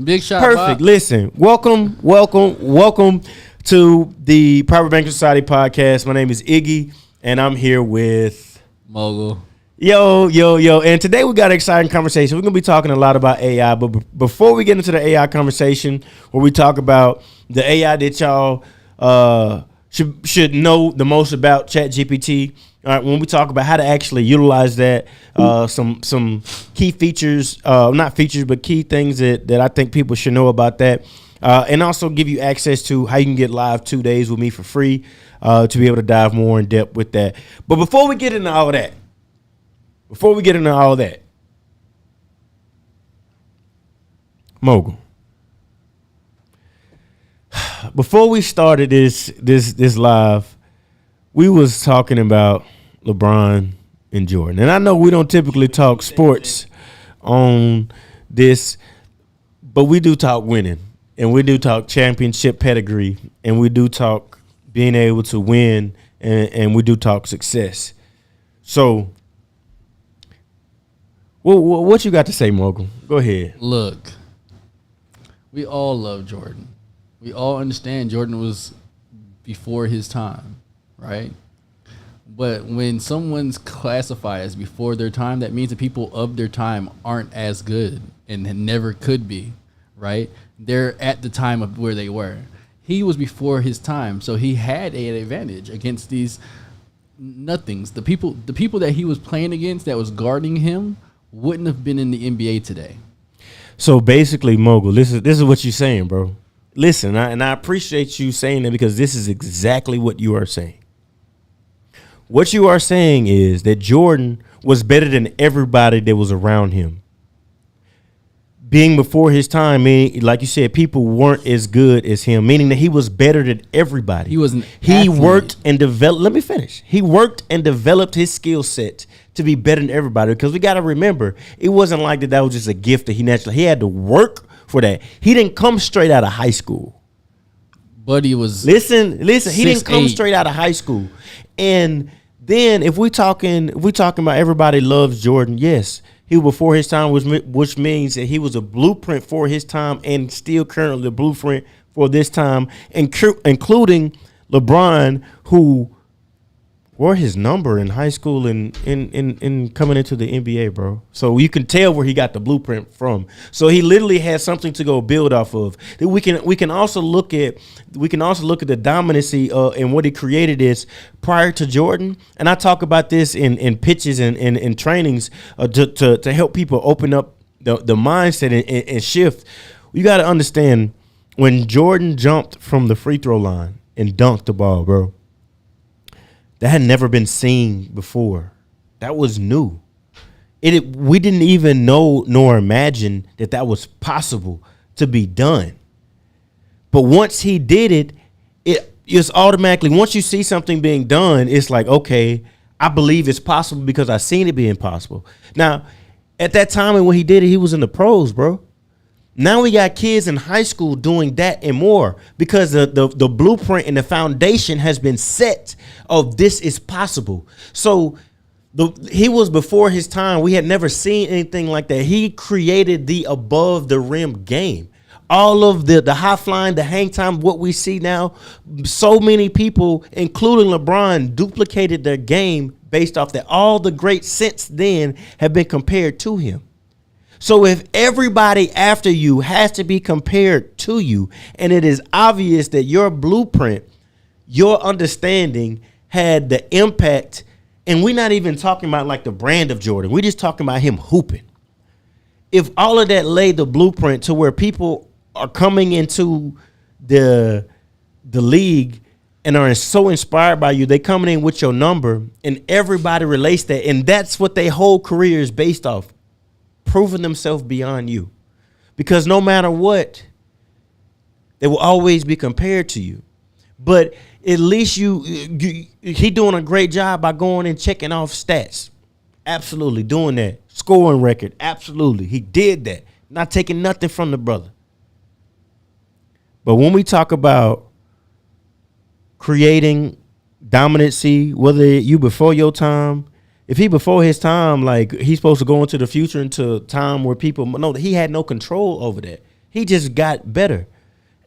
Big shot. Perfect. Bob. Listen, welcome to the Private Banking Society podcast. My name is Iggy, and I'm here with Mogul. Yo. And today we got an exciting conversation. We're gonna be talking a lot about AI, but before we get into the AI conversation, where we talk about the AI that y'all should know the most about, ChatGPT. All right, when we talk about how to actually utilize that, some key features, not features, but key things that I think people should know about that, and also give you access to how you can get live 2 days with me for free to be able to dive more in depth with that. But before we get into all that, Mogul, before we started this live, we was talking about LeBron and Jordan. And I know we don't typically talk sports on this, but we do talk winning, and we do talk championship pedigree, and we do talk being able to win, and we do talk success. So what you got to say, Mogul? Go ahead. Look, we all love Jordan. We all understand Jordan was before his time, right? But when someone's classified as before their time, that means the people of their time aren't as good and never could be, right? They're at the time of where they were. He was before his time, so he had an advantage against these nothings. The people that he was playing against that was guarding him wouldn't have been in the NBA today. So basically, Mogul, this is what you're saying, bro. Listen, I appreciate you saying that, because this is exactly what you are saying. What you are saying is that Jordan was better than everybody that was around him. Being before his time, meaning, like you said, people weren't as good as him, meaning that he was better than everybody. He was an He athlete. worked and developed. Let me finish. He worked and developed his skill set to be better than everybody, because we got to remember, it wasn't like that was just a gift that he had to work for that. He didn't come straight out of high school. But he was Listen. He didn't come 6'8". straight out of high school. And then if we talking about everybody loves Jordan, yes, he was before his time, which means that he was a blueprint for his time, and still currently the blueprint for this time, including LeBron, who wore his number in high school and in coming into the NBA, bro. So you can tell where he got the blueprint from. So he literally has something to go build off of. We can also look at the dominancy and what he created is prior to Jordan. And I talk about this in pitches and trainings to help people open up the mindset and shift. You got to understand, when Jordan jumped from the free throw line and dunked the ball, bro, that had never been seen before. That was new. We didn't even know nor imagine that was possible to be done. But once he did it's automatically, once you see something being done, it's like, okay, I believe it's possible because I seen it being possible. Now, at that time and when he did it, he was in the pros, bro. Now we got kids in high school doing that and more, because the blueprint and the foundation has been set of this is possible. So he was before his time. We had never seen anything like that. He created the above the rim game. All of the high flying, the hang time, what we see now, so many people, including LeBron, duplicated their game based off that. All the greats since then have been compared to him. So if everybody after you has to be compared to you, and it is obvious that your blueprint, your understanding had the impact, and we're not even talking about like the brand of Jordan, we're just talking about him hooping. If all of that laid the blueprint to where people are coming into the league and are so inspired by you, they coming in with your number, and everybody relates that, and that's what their whole career is based off. Proving themselves beyond you, because no matter what, they will always be compared to you. But at least he doing a great job by going and checking off stats. Absolutely doing that. Scoring record. Absolutely. He did that. Not taking nothing from the brother. But when we talk about creating dominancy, whether you before your time, if he before his time, like he's supposed to go into the future, into time where people, no, he had no control over that. He just got better.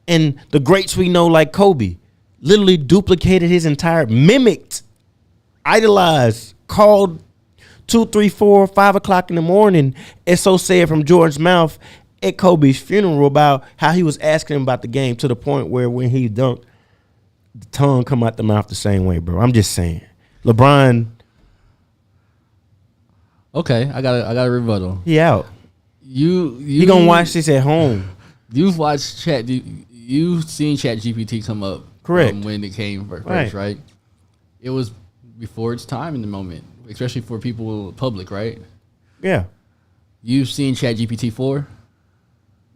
And the greats we know, like Kobe, literally duplicated his entire, mimicked, idolized, called 2, 3, 4, 5 o'clock in the morning, it's so said from Jordan's mouth at Kobe's funeral about how he was asking him about the game to the point where when he dunked, the tongue come out the mouth the same way, bro. I'm just saying. LeBron, Okay, I got a rebuttal. he out. You He gonna watch this at home. You've watched You've seen Chat GPT come up. Correct. When it came first, Right. right? It was before its time in the moment, especially for people public, right? Yeah. You've seen Chat GPT 4.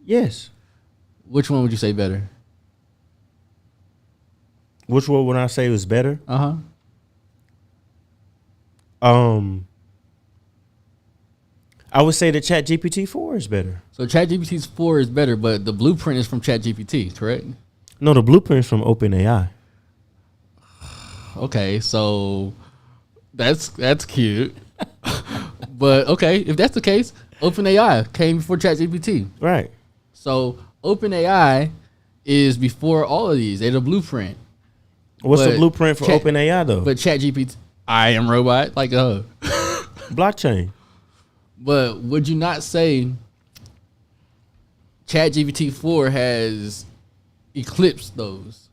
Yes. Which one would you say better? Which one would I say was better? Uh huh. I would say that ChatGPT 4 is better. So Chat GPT 4 is better, but the blueprint is from Chat GPT, correct? No, the blueprint's from OpenAI. Okay, so that's cute. But okay, if that's the case, OpenAI came before ChatGPT. Right. So OpenAI is before all of these. They're the blueprint. What's the But blueprint for OpenAI though? But ChatGPT, I am robot, like Blockchain. But would you not say ChatGPT 4 has eclipsed those?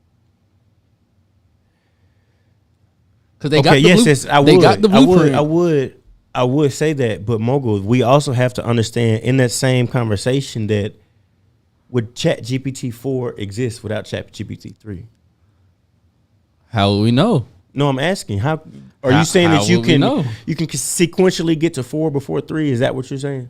Because they got the yes, I would. They got the blueprint. I would say that, but Mogul, we also have to understand in that same conversation that would ChatGPT 4 exist without ChatGPT 3? How will we know? No, I'm asking. How are you saying how that you will we know? can sequentially get to 4 before 3? Is that what you're saying?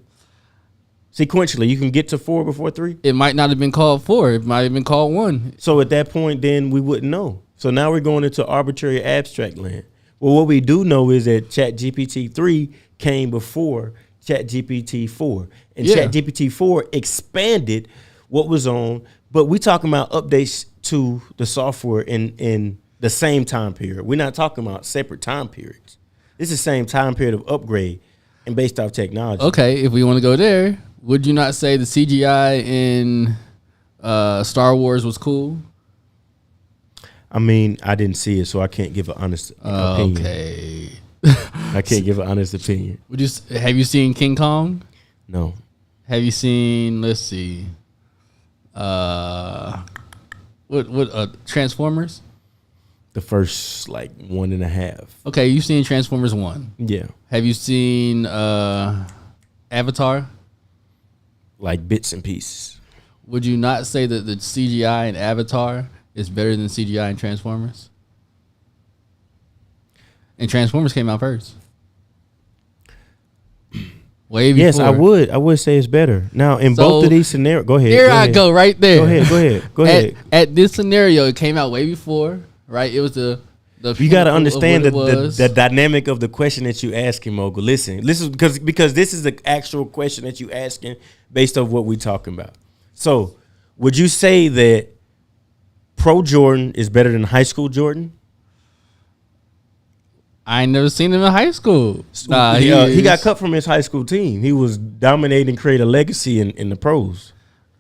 Sequentially, you can get to 4 before 3? It might not have been called 4. It might have been called 1. So at that point, then we wouldn't know. So now we're going into arbitrary abstract land. Well, what we do know is that ChatGPT 3 came before ChatGPT 4. And Yeah. ChatGPT 4 expanded what was on, but we're talking about updates to the software in the same time period. We're not talking about separate time periods. This is the same time period of upgrade and based off technology. Okay, if we want to go there, would you not say the CGI in Star Wars was cool? I mean, I didn't see it, so I can't give an honest opinion. Okay. I can't give an honest opinion. Have you seen King Kong? No. Have you seen? Let's see. What Transformers? The first like 1.5. Okay, you've seen Transformers 1. Yeah. Have you seen Avatar? Like bits and pieces. Would you not say that the CGI in Avatar is better than CGI in Transformers? And Transformers came out first. Way before. Yes, I would. I would say it's better. Now, in both of these scenarios, go ahead. Here go I ahead. go, right there. Go ahead. At this scenario, it came out way before, right? It was the You got to understand the the dynamic of the question that you asking, Mogul. Listen, because this is the actual question that you asking based off what we talking about. So, would you say that Pro Jordan is better than high school Jordan? I ain't never seen him in high school. Nah, he got cut from his high school team. He was dominating, create a legacy in the pros.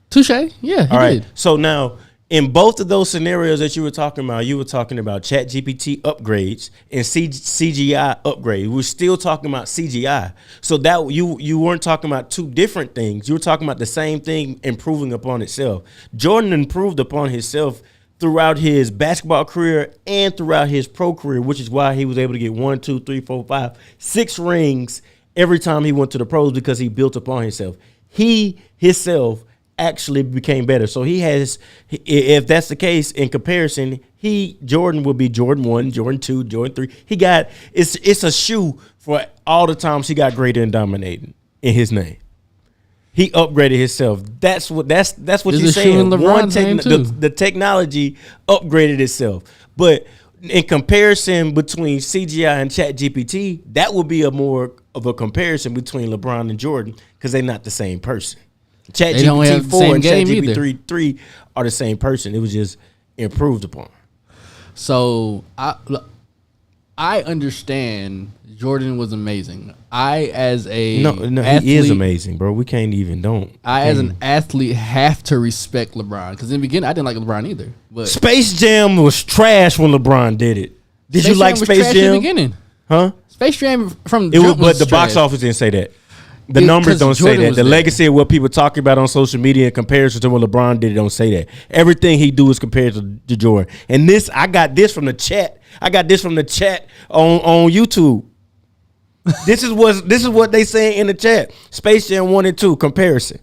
Touche. Yeah, he All right. did. So now, in both of those scenarios that you were talking about ChatGPT upgrades and CGI upgrades. We're still talking about CGI. So that you weren't talking about two different things. You were talking about the same thing improving upon itself. Jordan improved upon himself throughout his basketball career and throughout his pro career, which is why he was able to get 1, 2, 3, 4, 5, 6 rings every time he went to the pros because he built upon himself. He himself actually became better. So he has, if that's the case, in comparison, Jordan will be Jordan 1, Jordan 2, Jordan 3. He got, it's a shoe for all the times he got greater and dominating in his name. He upgraded himself. That's what you're saying. The technology upgraded itself. But in comparison between CGI and ChatGPT, that would be a more of a comparison between LeBron and Jordan because they're not the same person. ChatGPT 4 and ChatGPT 3 are the same person. It was just improved upon. So I understand Jordan was amazing. I as a No, athlete, he is amazing, bro. We can't even As an athlete have to respect LeBron because in the beginning I didn't like LeBron either. But Space Jam was trash when LeBron did it. Did you like was Space trash Jam? in the beginning? Huh? Space Jam from It was, jump but the box trash. office didn't say that. The Yeah, numbers 'cause don't say Jordan that. was The there. legacy of what people talk about on social media in comparison to what LeBron did, it don't say that. Everything he do is compared to Jordan. And this, I got this from the chat. I got this from the chat on YouTube. This is what they say in the chat. Space Jam 1 and 2 comparison.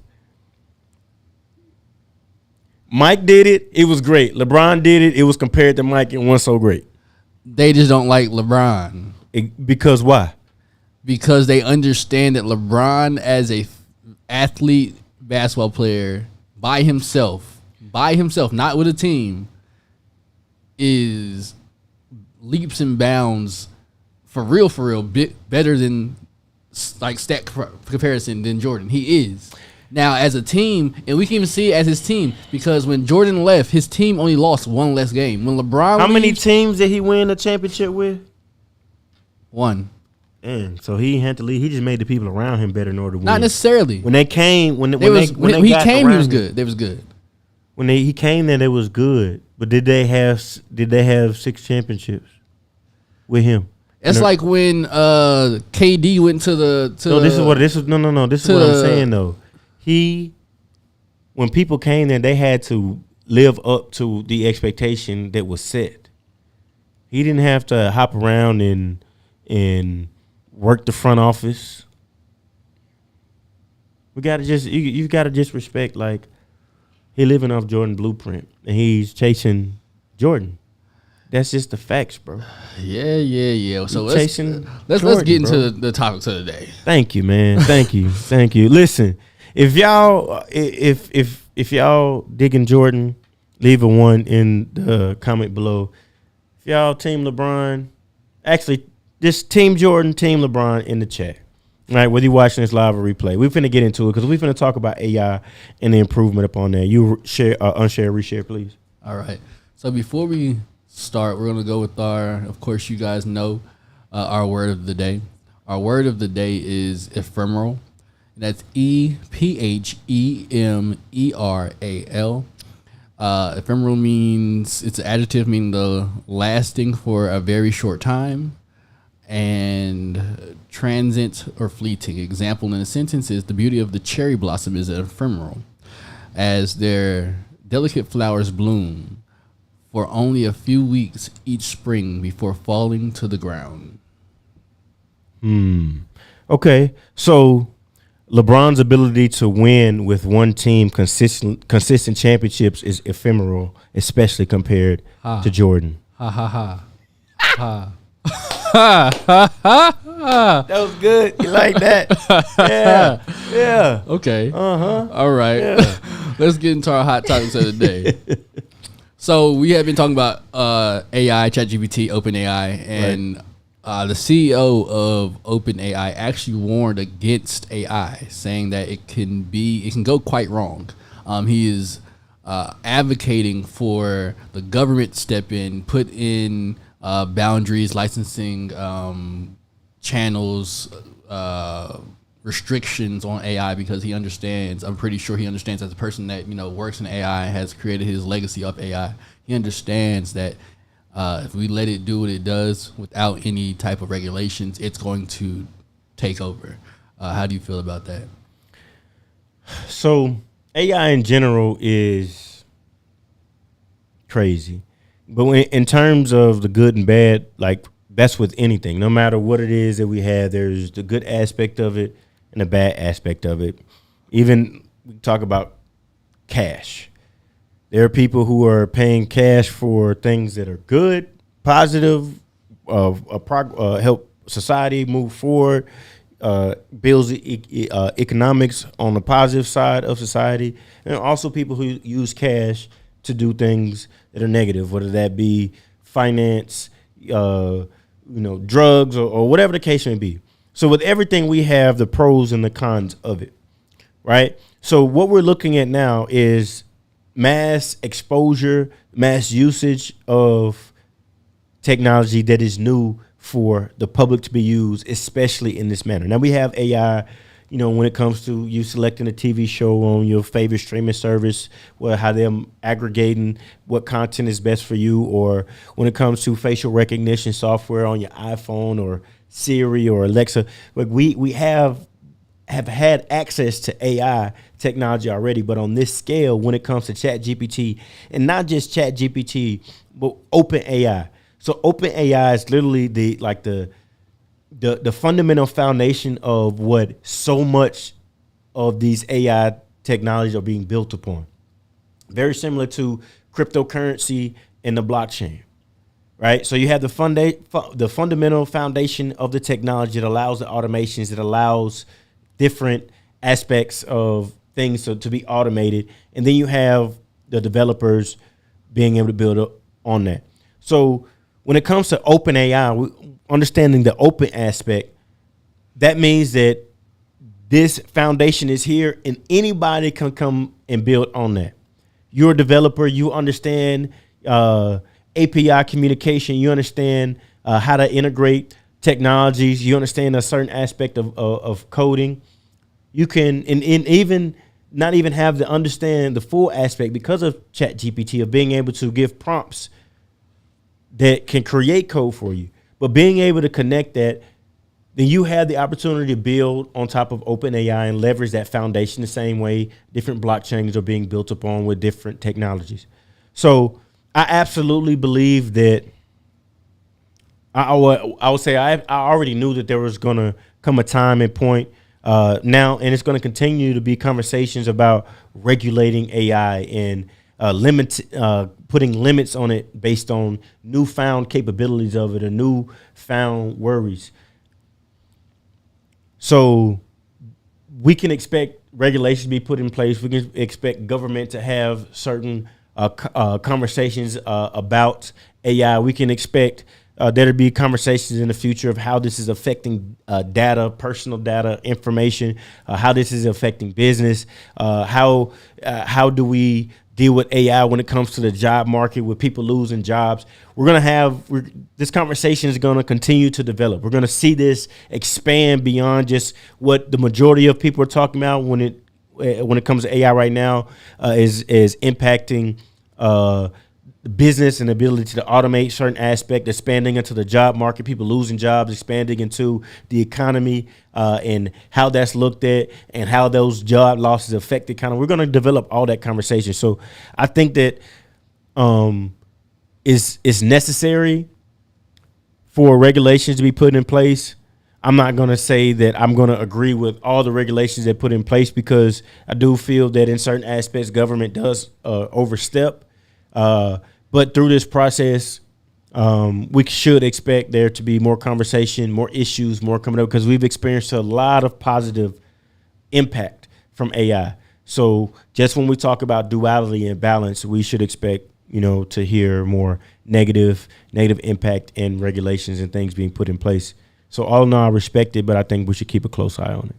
Mike did it. It was great. LeBron did it. It was compared to Mike. It wasn't so great. They just don't like LeBron Because why? because they understand that LeBron as a athlete basketball player by himself, not with a team, is leaps and bounds for real, better than like stat comparison than Jordan. He is. Now as a team, and we can even see it as his team because when Jordan left, his team only lost one less game. When LeBron How many leaves, teams did he win a championship with? one. And so he had to leave. He just made the people around him better in order to win. Not necessarily. When they came, when When they he got came, he around was him- good. They was good. When he came there, they was good. But did they have 6 championships with him? It's And like when KD went to the no, this is what I'm to- saying though. When people came there, they had to live up to the expectation that was set. He didn't have to hop around and work the front office. We gotta just you gotta just respect, like, he living off Jordan blueprint and he's chasing Jordan. That's just the facts, bro. Yeah. So You're chasing let's Jordan, get into bro. the topics of the day. Thank you, man. Thank you. Listen, if y'all digging Jordan, leave a 1 in the comment below. If y'all team LeBron, actually just team Jordan, team LeBron in the chat. All right, whether you're watching this live or replay, we're finna get into it because we're finna talk about AI and the improvement upon that. You share, unshare, reshare, please. All right. So before we start, we're gonna go with of course, you guys know our word of the day. Our word of the day is ephemeral. And that's EPHEMERAL. Ephemeral means it's an adjective meaning the lasting for a very short time, and transient or fleeting. Example in a sentence is the beauty of the cherry blossom is ephemeral, as their delicate flowers bloom for only a few weeks each spring before falling to the ground. Okay, so LeBron's ability to win with one team consistent championships is ephemeral, especially compared to Jordan. Ha ha ha. Ha. That was good. You like that? Yeah. Okay. All right. Let's get into our hot topics of the day. So we have been talking about AI, ChatGPT, OpenAI, and the CEO of OpenAI actually warned against AI, saying that it can go quite wrong. He is advocating for the government to step in, put in boundaries, licensing channels, restrictions on AI, because he understands. I'm pretty sure he understands, as a person that works in AI, has created his legacy of AI. He understands that if we let it do what it does without any type of regulations, it's going to take over. How do you feel about that? So AI in general is crazy, but in terms of the good and bad, like, that's with anything. No matter what it is that we have, there's the good aspect of it and the bad aspect of it. Even we talk about cash. There are people who are paying cash for things that are good, positive, help society move forward, builds economics on the positive side of society, and also people who use cash to do things that are negative, whether that be finance, drugs, or whatever the case may be. So with everything, we have the pros and the cons of it, right? So what we're looking at now is mass exposure, mass usage of technology that is new for the public to be used, especially in this manner. Now we have AI, when it comes to you selecting a TV show on your favorite streaming service, how they're aggregating what content is best for you, or when it comes to facial recognition software on your iPhone or Siri or Alexa. Like we have had access to AI technology already, but on this scale, when it comes to ChatGPT, and not just ChatGPT, but OpenAI. So OpenAI is literally the fundamental foundation of what so much of these AI technologies are being built upon. Very similar to cryptocurrency and the blockchain, right? So you have the fundamental foundation of the technology that allows the automations, that allows different aspects of things to be automated. And then you have the developers being able to build on that. So when it comes to OpenAI, understanding the open aspect, that means that this foundation is here and anybody can come and build on that. You're a developer, you understand API communication, you understand how to integrate technologies, you understand a certain aspect of coding. You can, and even not even have to understand the full aspect because of ChatGPT, of being able to give prompts that can create code for you. But being able to connect that, then you have the opportunity to build on top of OpenAI and leverage that foundation the same way different blockchains are being built upon with different technologies. So I absolutely believe that I would say I already knew that there was going to come a time and point now, and it's going to continue to be conversations about regulating AI and putting limits on it based on newfound capabilities of it or newfound worries. So we can expect regulations to be put in place. We can expect government to have certain conversations about AI. We can expect there to be conversations in the future of how this is affecting data, personal data, information, how this is affecting business, how do we deal with AI when it comes to the job market with people losing jobs. This conversation is going to continue to develop. We're going to see this expand beyond just what the majority of people are talking about when it comes to AI right now, is impacting business and ability to automate certain aspect, expanding into the job market, people losing jobs, expanding into the economy, and how that's looked at and how those job losses affect the economy. We're going to develop all that conversation. So I think that it's necessary for regulations to be put in place. I'm not going to say that I'm going to agree with all the regulations that put in place, because I do feel that in certain aspects government does overstep. But through this process, we should expect there to be more conversation, more issues, more coming up, because we've experienced a lot of positive impact from AI. So just when we talk about duality and balance, we should expect, to hear more negative impact and regulations and things being put in place. So all in all, I respect it, but I think we should keep a close eye on it.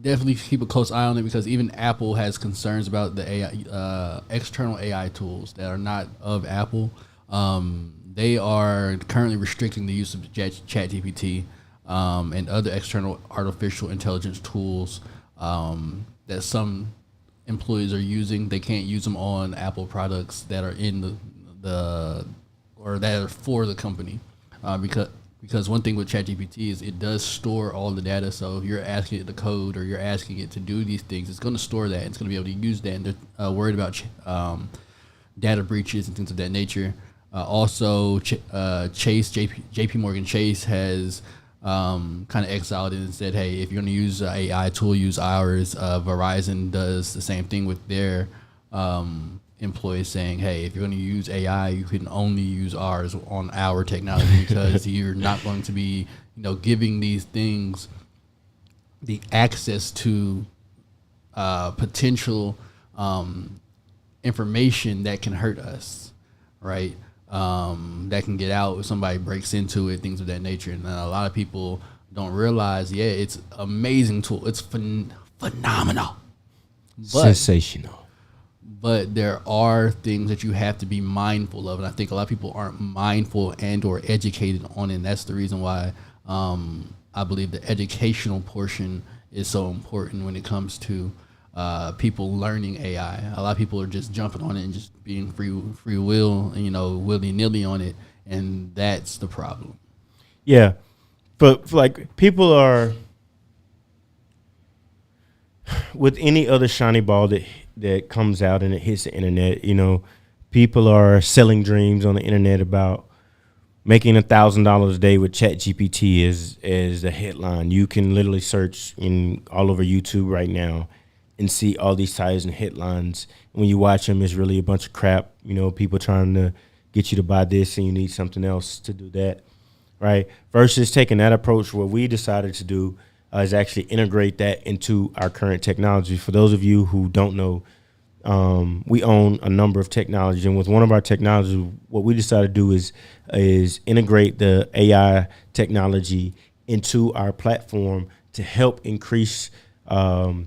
Definitely keep a close eye on it, because even Apple has concerns about the AI, external AI tools that are not of Apple. They are currently restricting the use of ChatGPT and other external artificial intelligence tools that some employees are using. They can't use them on Apple products that are in or that are for the company, because one thing with ChatGPT is it does store all the data. So if you're asking it to code or you're asking it to do these things, it's going to store that. It's going to be able to use that. And they're worried about data breaches and things of that nature. Also, JP Morgan Chase has kind of exiled it and said, hey, if you're going to use an AI tool, use ours. Verizon does the same thing with their employees, saying, hey, if you're going to use AI, you can only use ours on our technology, because you're not going to be, giving these things the access to potential information that can hurt us, right? That can get out if somebody breaks into it, things of that nature. And a lot of people don't realize, it's an amazing tool. It's phenomenal. Sensational. but there are things that you have to be mindful of, and I think a lot of people aren't mindful and or educated on it. And that's the reason why I believe the educational portion is so important when it comes to people learning AI. A lot of people are just jumping on it and just being free will, and, willy nilly on it, and that's the problem. Yeah, but like people are with any other shiny ball that comes out and it hits the internet. People are selling dreams on the internet about making $1,000 a day with ChatGPT as the headline. You can literally search in all over YouTube right now and see all these titles and headlines. When you watch them, it's really a bunch of crap. People trying to get you to buy this and you need something else to do that, right? Versus taking that approach, what we decided to do is actually integrate that into our current technology. For those of you who don't know, we own a number of technologies, and with one of our technologies, what we decided to do is integrate the AI technology into our platform to help increase the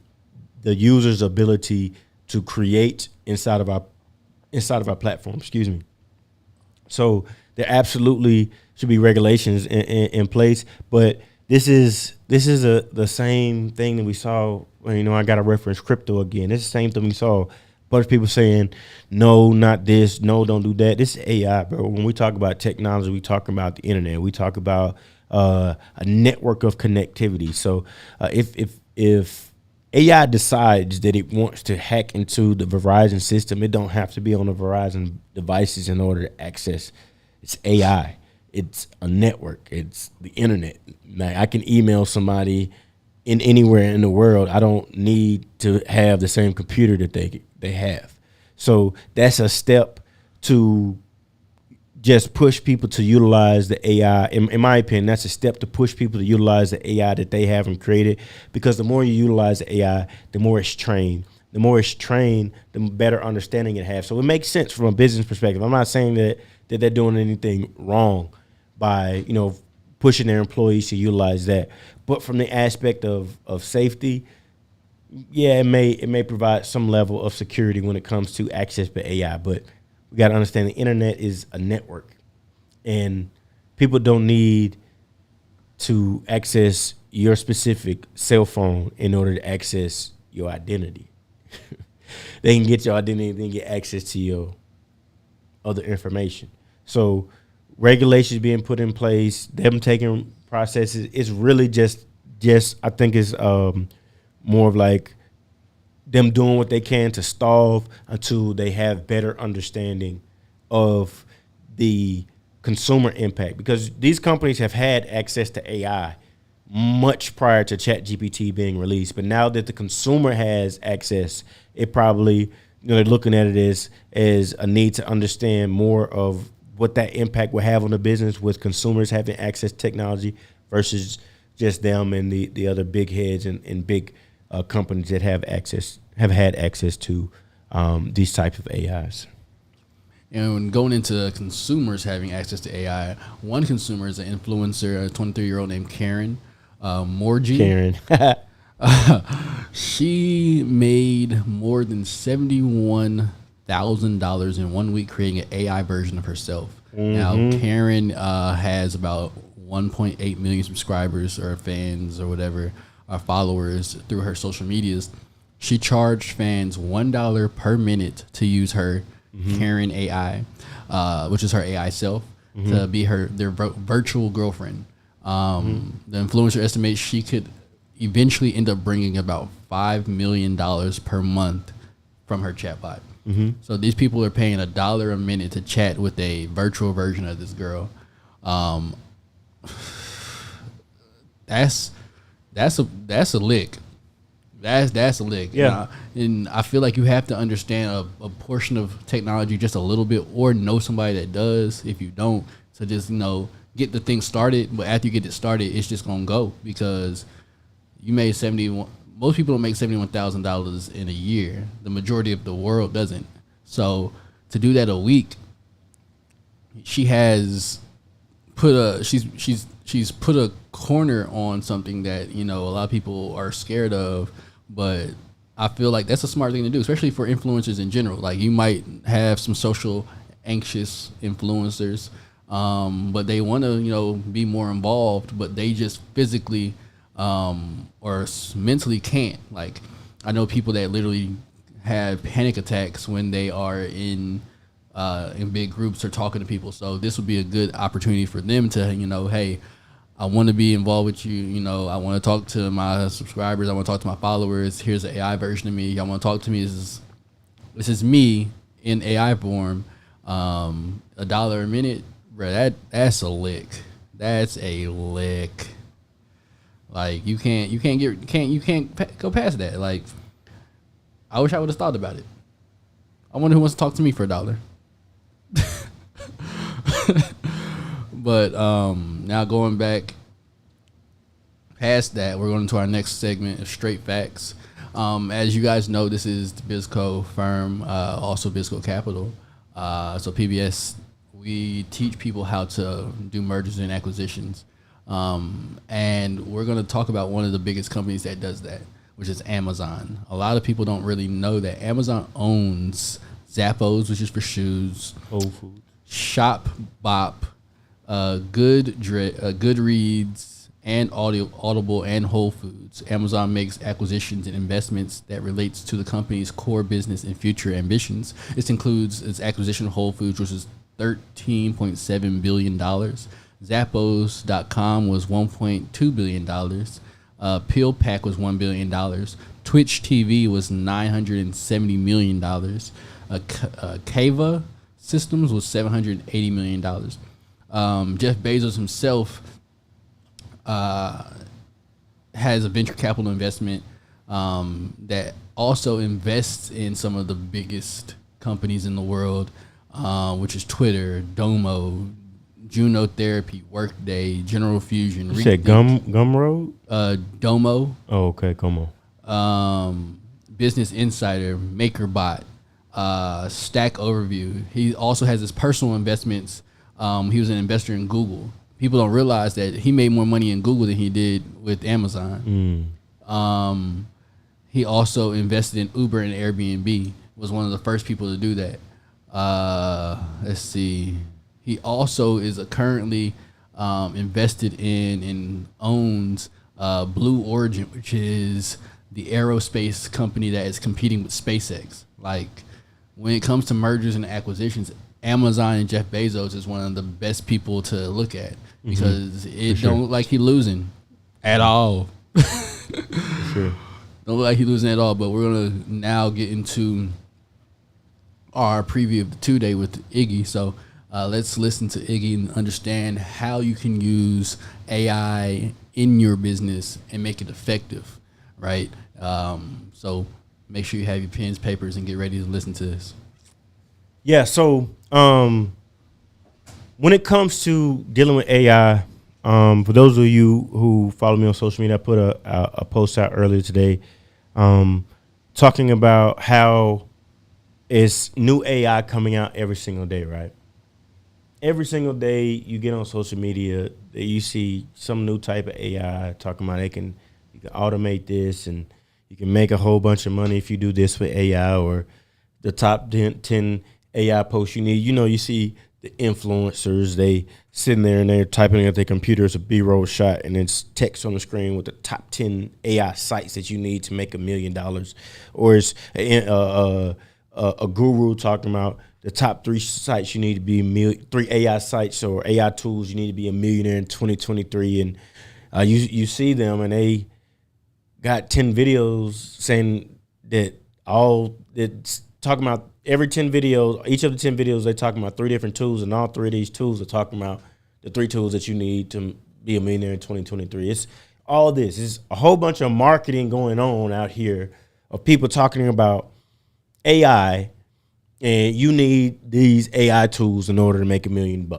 user's ability to create inside of our platform. Excuse me. So there absolutely should be regulations in place, but this is the same thing that we saw. I got to reference crypto again. It's the same thing we saw. A bunch of people saying, no, not this, no, don't do that. This is AI, bro. When we talk about technology, we talk about the internet. We talk about a network of connectivity. So if AI decides that it wants to hack into the Verizon system, it don't have to be on the Verizon devices in order to access. It's AI. It's a network. It's the internet. Like, I can email somebody in anywhere in the world. I don't need to have the same computer that they have. So that's a step to just push people to utilize the AI. In my opinion, that's a step to push people to utilize the AI that they haven't created, because the more you utilize the AI, the more it's trained. The more it's trained, the better understanding it has. So it makes sense from a business perspective. I'm not saying that they're doing anything wrong by pushing their employees to utilize that, but from the aspect of safety, yeah, it may provide some level of security when it comes to access to AI. But we got to understand the internet is a network, and people don't need to access your specific cell phone in order to access your identity. They can get your identity, they can get access to your other information. So regulations being put in place, them taking processes, it's really just I think it's more of like them doing what they can to stall until they have better understanding of the consumer impact, because these companies have had access to AI much prior to ChatGPT being released. But now that the consumer has access, it probably, they're looking at it as a need to understand more of what that impact will have on the business with consumers having access to technology versus just them and the other big heads and big companies that have had access to these types of AIs. And going into consumers having access to AI, one consumer is an influencer, a 23-year-old named Karen Morgie. Karen. She made more than $71,000 in 1 week creating an AI version of herself. Mm-hmm. Now, Karen has about 1.8 million subscribers or fans or whatever, or followers through her social medias. She charged fans $1 per minute to use her Karen AI, which is her AI self, to be their virtual girlfriend. The influencer estimates she could eventually end up bringing about $5 million per month from her chatbot. So these people are paying $1 a minute to chat with a virtual version of this girl. That's a lick. That's a lick. Yeah. And I feel like you have to understand a portion of technology just a little bit, or know somebody that does. If you don't, so just get the thing started. But after you get it started, it's just gonna go, because you made most people don't make $71,000 in a year. The majority of the world doesn't. So to do that a week, she's put a corner on something that a lot of people are scared of. But I feel like that's a smart thing to do, especially for influencers in general. Like you might have some social anxious influencers, but they want to, be more involved, but they just physically or mentally can't. Like I know people that literally have panic attacks when they are in big groups or talking to people. So this would be a good opportunity for them to, hey, I want to be involved with you. I want to talk to my subscribers. I want to talk to my followers. Here's the AI version of me. Y'all want to talk to me? This is me in AI form. $1 a minute, bro. That's a lick. That's a lick. Like you can't go past that. Like I wish I would have thought about it. I wonder who wants to talk to me for $1. But now going back past that, we're going to our next segment of Straight Facts. As you guys know, this is the Bizco firm, also Bizco Capital. So PBS, we teach people how to do mergers and acquisitions. And we're going to talk about one of the biggest companies that does that, which is Amazon. A lot of people don't really know that Amazon owns Zappos, which is for shoes, Whole Foods, Shopbop, Goodreads, and Audible and Whole Foods. Amazon makes acquisitions and investments that relates to the company's core business and future ambitions. This includes its acquisition of Whole Foods, which is $13.7 billion. Zappos.com was $1.2 billion. PillPack was $1 billion. Twitch TV was $970 million. Cava Systems was $780 million. Jeff Bezos himself has a venture capital investment that also invests in some of the biggest companies in the world, which is Twitter, Domo, Juno Therapy, Workday, General Fusion. You said Gumroad? Domo. Oh, okay, Como. Business Insider, MakerBot, Stack Overview. He also has his personal investments. He was an investor in Google. People don't realize that he made more money in Google than he did with Amazon. He also invested in Uber and Airbnb. Was one of the first people to do that. Let's see. He also is currently invested in and owns Blue Origin, which is the aerospace company that is competing with SpaceX. Like when it comes to mergers and acquisitions, Amazon and Jeff Bezos is one of the best people to look at because it don't look like he's losing at all. Sure. Don't look like he's losing at all. But we're gonna now get into our preview of the 2-day with Iggy. So let's listen to Iggy and understand how you can use AI in your business and make it effective, right? So make sure you have your pens, papers, and get ready to listen to this. Yeah, so when it comes to dealing with AI, for those of you who follow me on social media, I put a post out earlier today talking about how it's new AI coming out every single day, right? Every single day you get on social media, you see some new type of AI talking about you can automate this and you can make a whole bunch of money if you do this with AI, or the top 10 AI posts you need. You see the influencers, they sitting there and they're typing at their computers a B-roll shot and it's text on the screen with the top 10 AI sites that you need to make $1 million. Or it's a guru talking about the top 3 sites you need to be 3 AI sites or AI tools you need to be a millionaire in 2023. And you see them and they got 10 videos saying that it's talking about every 10 videos, each of the 10 videos, they're talking about 3 different tools, and all 3 of these tools are talking about the 3 tools that you need to be a millionaire in 2023. It's all this. It's a whole bunch of marketing going on out here of people talking about AI, and you need these AI tools in order to make $1 million.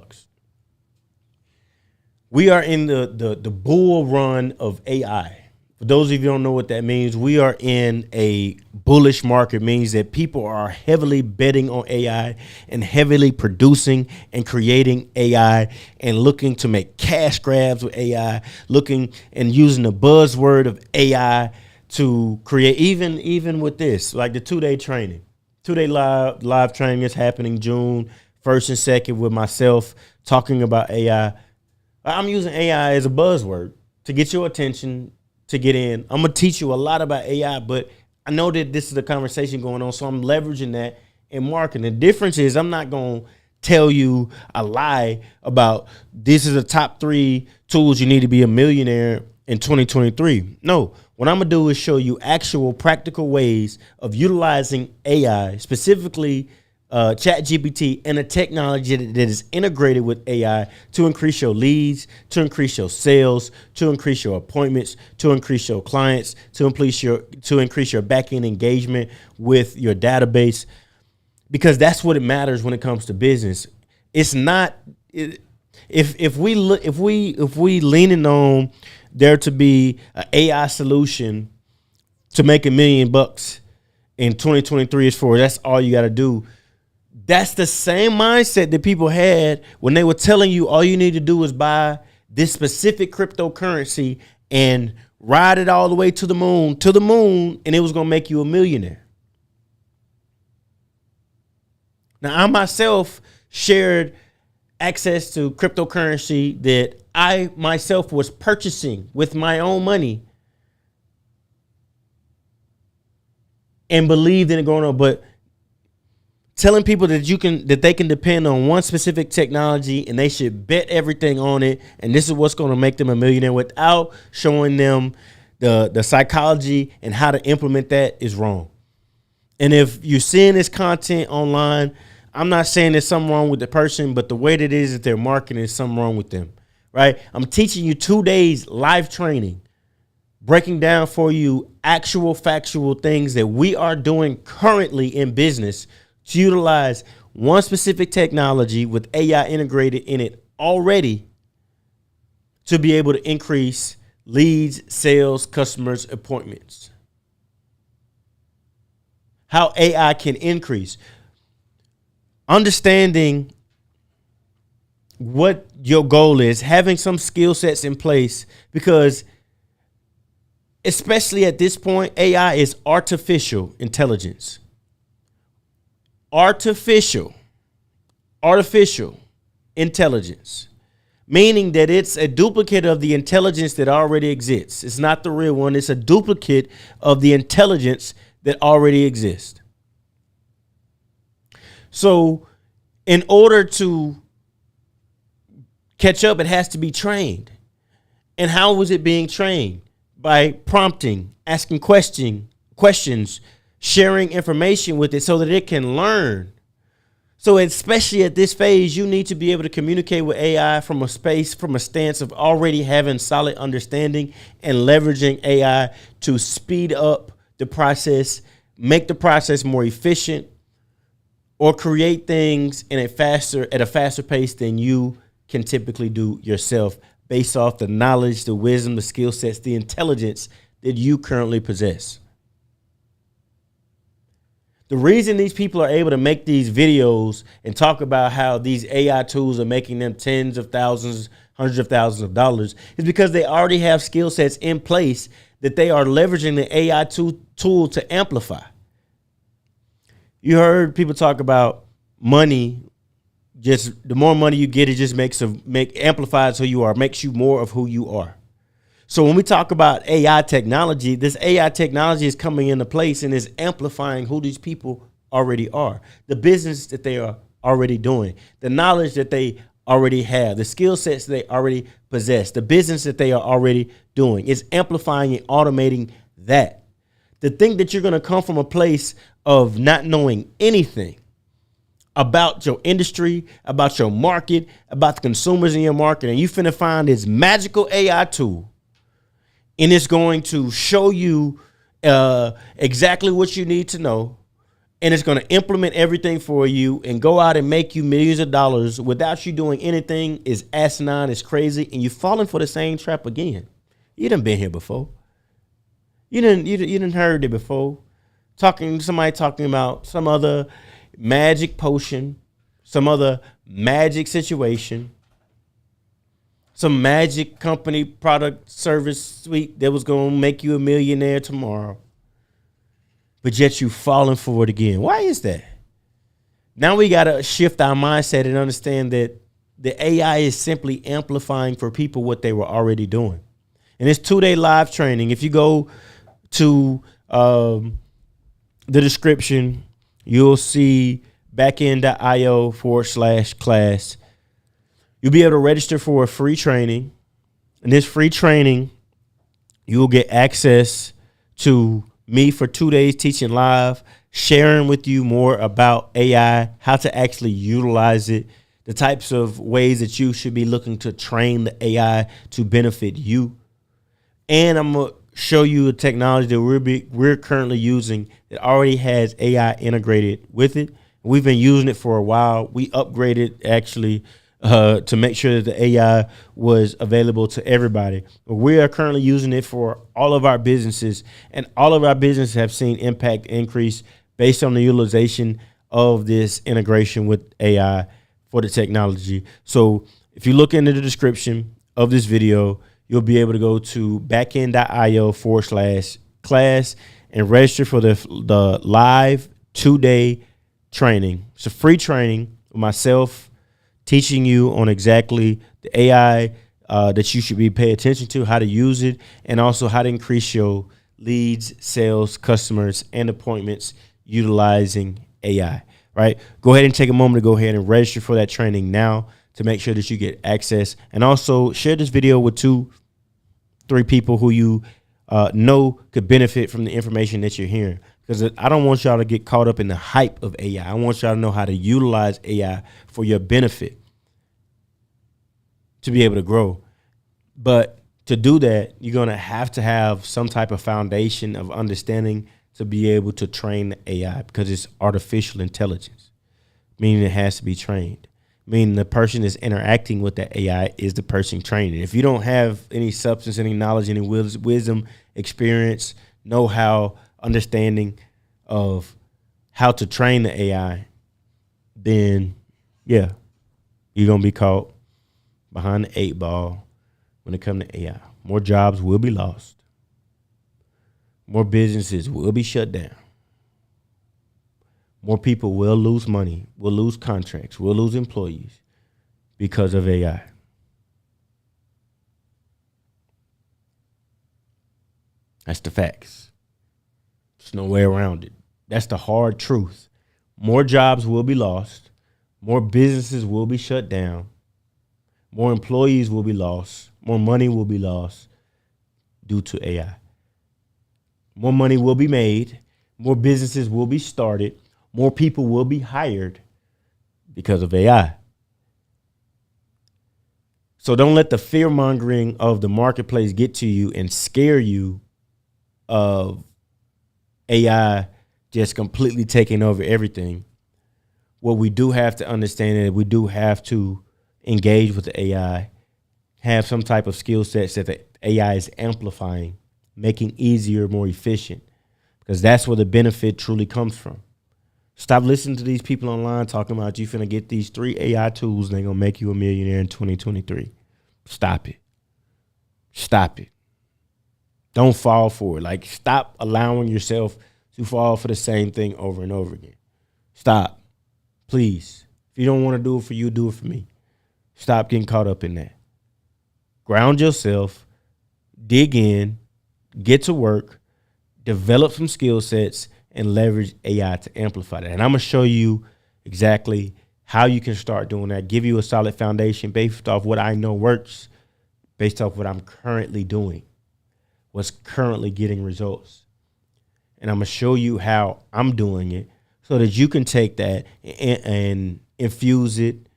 We are in the bull run of AI. For those of you who don't know what that means, we are in a bullish market. Means that people are heavily betting on AI and heavily producing and creating AI and looking to make cash grabs with AI, looking and using the buzzword of AI to create, even with this, like the 2-day training. 2-day live training is happening June 1st and 2nd with myself talking about AI. I'm using AI as a buzzword to get your attention, to get in. I'm going to teach you a lot about AI, but I know that this is a conversation going on, so I'm leveraging that in marketing. The difference is I'm not going to tell you a lie about this is the top 3 tools you need to be a millionaire in 2023. No, what I'm going to do is show you actual practical ways of utilizing AI, specifically ChatGPT, and a technology that is integrated with AI to increase your leads, to increase your sales, to increase your appointments, to increase your clients, to increase your back-end engagement with your database, because that's what it matters when it comes to business. It's not if we leaning on there to be an AI solution to make $1 million in 2023 is for that's all you got to do. That's the same mindset that people had when they were telling you all you need to do is buy this specific cryptocurrency and ride it all the way to the moon, and it was going to make you a millionaire. Now, I myself shared access to cryptocurrency that I myself was purchasing with my own money and believed in it going on, but telling people that they can depend on one specific technology and they should bet everything on it, and this is what's going to make them a millionaire, without showing them the psychology and how to implement that, is wrong. And if you're seeing this content online, I'm not saying there's something wrong with the person, but the way that it is that they're marketing is something wrong with them, right? I'm teaching you 2 days live training, breaking down for you actual factual things that we are doing currently in business to utilize one specific technology with AI integrated in it already to be able to increase leads, sales, customers, appointments. How AI can increase. Understanding what your goal is, having some skill sets in place, because especially at this point, AI is artificial intelligence. Artificial intelligence, meaning that it's a duplicate of the intelligence that already exists. It's not the real one. It's a duplicate of the intelligence that already exists. So in order to catch up, it has to be trained. And how was it being trained? By prompting, asking questions, sharing information with it so that it can learn. So especially at this phase, you need to be able to communicate with AI from a stance of already having solid understanding and leveraging AI to speed up the process, make the process more efficient, or create things at a faster pace than you can typically do yourself, based off the knowledge, the wisdom, the skill sets, the intelligence that you currently possess. The reason these people are able to make these videos and talk about how these AI tools are making them tens of thousands, hundreds of thousands of dollars is because they already have skill sets in place that they are leveraging the AI tool to amplify. You heard people talk about money. Just the more money you get, it just amplifies who you are, makes you more of who you are. So when we talk about AI technology, this AI technology is coming into place and is amplifying who these people already are, the business that they are already doing, the knowledge that they already have, the skill sets they already possess, the business that they are already doing. It's amplifying and automating that. To think that you're going to come from a place of not knowing anything about your industry, about your market, about the consumers in your market, and you finna find this magical AI tool, and it's going to show you exactly what you need to know, and it's going to implement everything for you and go out and make you millions of dollars without you doing anything, is asinine, is crazy, and you're falling for the same trap again. You done been here before. You didn't heard it before. Somebody talking about some other magic potion, some other magic situation, some magic company product service suite that was going to make you a millionaire tomorrow. But yet you falling for it again. Why is that? Now we got to shift our mindset and understand that the AI is simply amplifying for people what they were already doing. And it's 2-day live training. If you go to the description, you'll see backend.io/class. You'll be able to register for a free training. In this free training, you'll get access to me for 2 days teaching live, sharing with you more about AI, how to actually utilize it, the types of ways that you should be looking to train the AI to benefit you. And I'm going to show you a technology that we're currently using that already has AI integrated with it. We've been using it for a while. We upgraded actually to make sure that the AI was available to everybody. But we are currently using it for all of our businesses, and all of our businesses have seen impact increase based on the utilization of this integration with AI for the technology. So if you look into the description of this video, you'll be able to go to backend.io/class and register for the live 2-day training. It's a free training with myself teaching you on exactly the AI that you should be paying attention to, how to use it, and also how to increase your leads, sales, customers, and appointments utilizing AI, right? Go ahead and take a moment to go ahead and register for that training now to make sure that you get access. And also share this video with 2-3 people who you know could benefit from the information that you're hearing. Because I don't want y'all to get caught up in the hype of AI. I want y'all to know how to utilize AI for your benefit to be able to grow. But to do that, you're going to have some type of foundation of understanding to be able to train the AI, because it's artificial intelligence, meaning it has to be trained, meaning the person that's interacting with the AI is the person training. If you don't have any substance, any knowledge, any wisdom, experience, know-how, understanding of how to train the AI, then yeah, you're going to be caught behind the 8 ball when it comes to AI. More jobs will be lost. More businesses will be shut down. More people will lose money, will lose contracts, will lose employees because of AI. That's the facts. There's no way around it. That's the hard truth. More jobs will be lost. More businesses will be shut down. More employees will be lost. More money will be lost due to AI. More money will be made. More businesses will be started. More people will be hired because of AI. So don't let the fear mongering of the marketplace get to you and scare you of AI just completely taking over everything. What we do have to understand is we do have to engage with the AI, have some type of skill sets that the AI is amplifying, making easier, more efficient, because that's where the benefit truly comes from. Stop listening to these people online talking about you finna get these 3 AI tools and they're gonna make you a millionaire in 2023. Stop it. Stop it. Don't fall for it. Like, stop allowing yourself to fall for the same thing over and over again. Stop. Please. If you don't want to do it for you, do it for me. Stop getting caught up in that. Ground yourself, dig in, get to work, develop some skill sets, and leverage AI to amplify that. And I'm going to show you exactly how you can start doing that, give you a solid foundation based off what I know works, based off what I'm currently doing, what's currently getting results. And I'm going to show you how I'm doing it so that you can take that and infuse it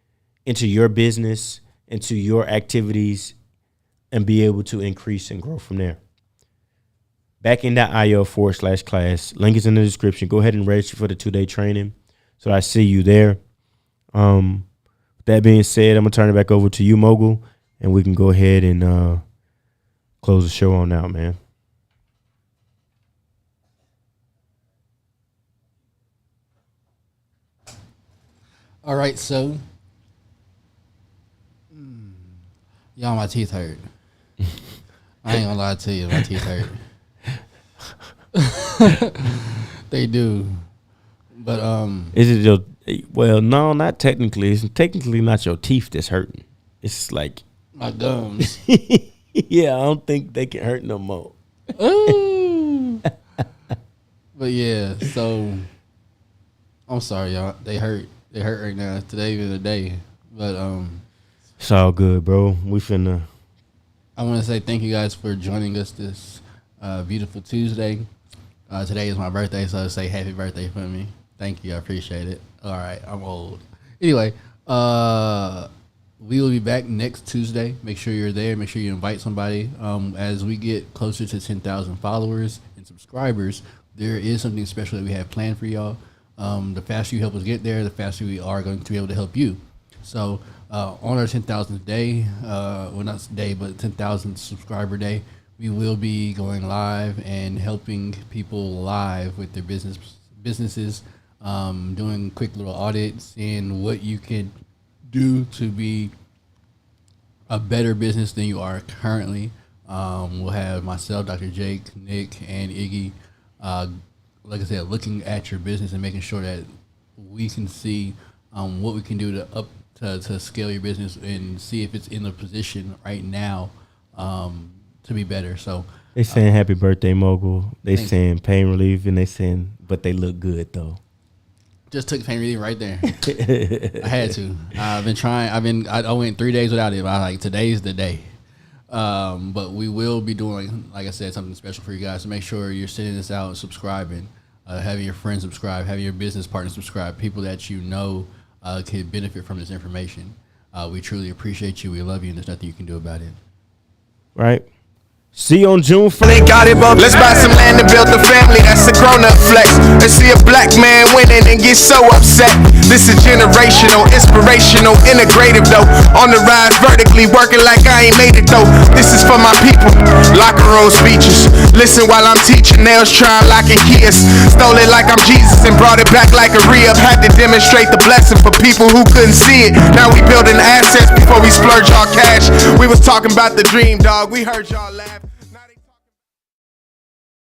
into your business, into your activities, and be able to increase and grow from there. Backend.io/class. Link is in the description. Go ahead and register for the 2-day training so I see you there. With that being said, I'm going to turn it back over to you, Mogul, and we can go ahead and close the show on out, man. All right, so Y'all, my teeth hurt. I ain't gonna lie to you, my teeth hurt. They do. But Is it your? Well, no, not technically. It's technically not your teeth that's hurting. It's like my gums. yeah, I don't think they can hurt no more. Ooh. But yeah, so I'm sorry, y'all. They hurt. They hurt right now. Today is the day. But it's all good, bro. We finna. I want to say thank you guys for joining us this beautiful Tuesday. Today is my birthday, so say happy birthday for me. Thank you. I appreciate it. All right. I'm old. Anyway, we will be back next Tuesday. Make sure you're there. Make sure you invite somebody. As we get closer to 10,000 followers and subscribers, there is something special that we have planned for y'all. The faster you help us get there, the faster we are going to be able to help you. So on our 10,000th day, well, not day, but 10,000 subscriber day, we will be going live and helping people live with their businesses, doing quick little audits, seeing what you can do to be a better business than you are currently. We'll have myself, Dr. Jake, Nick, and Iggy, like I said, looking at your business and making sure that we can see what we can do to scale your business and see if it's in a position right now to be better. So they saying happy birthday, Mogul. They saying pain relief, and they saying, but they look good though. Just took pain relief right there. I had to. I've been trying. I went 3 days without it. But I like, today's the day. But we will be doing, like I said, something special for you guys. So make sure you're sending this out, subscribing, having your friends subscribe, having your business partners subscribe, people that you know could benefit from this information. We truly appreciate you. We love you, and there's nothing you can do about it. Right. See you on June 1st. They got it, but let's buy some land and build a family. That's a grown-up flex. Let's see a black man winning and get so upset. This is generational, inspirational, integrative though. On the rise vertically, working like I ain't made it though. This is for my people. Locker room speeches. Listen while I'm teaching. Nails trying like a kiss. Stole it like I'm Jesus and brought it back like a re-up. Had to demonstrate the blessing for people who couldn't see it. Now we building assets before we splurge our cash. We was talking about the dream, dog. We heard y'all laugh.